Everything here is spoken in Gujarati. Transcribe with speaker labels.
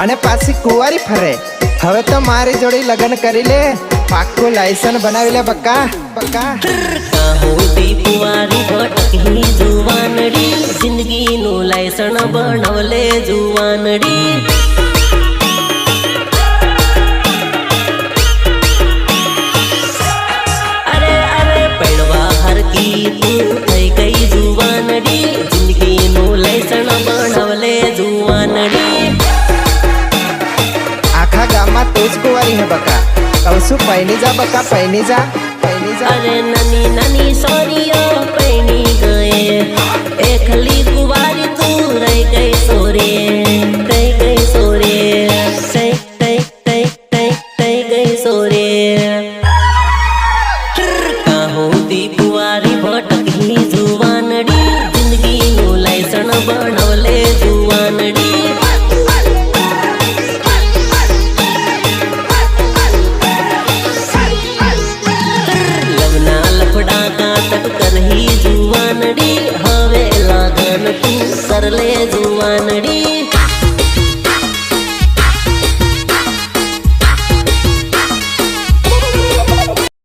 Speaker 1: અને પાછી કુંવારી ફરે. હવે તો મારી જોડી લગ્ન કરી લે, પાક્કું લાયસન્સ બનાવી લે બક્કા બક્કા.
Speaker 2: કાહોતી કુંવારી ભટકી જુવાનડી, જિંદગીનું લાયસન્સ બનાવલે જુવાનડી. થઈ ગઈ જુવાનડી, જિંદગીનું લાયસન્સ બનાવલે જુવાનડી.
Speaker 1: આખા ગામમાં તું જ કુંવારી હે બકા, કહું છું પૈની જા બકા, પૈની જા પૈની જા.
Speaker 2: અરે નાની નાની સોરીઓ પૈણી ગયે, એકલી કુંવારી તું રહી ગઈ સોરે, રહી ગઈ સોરે, થઈ ગઈ સોરે. કાહોતી કુંવારી ભટકી જુવાનડી, જિંદગીનું લાયસન્સ બનાવલે જુવાનડી. લગ્ના લફડા કાટક કરહી જુવાનડી, હવે લાગન તું કરલે જુવાનડી.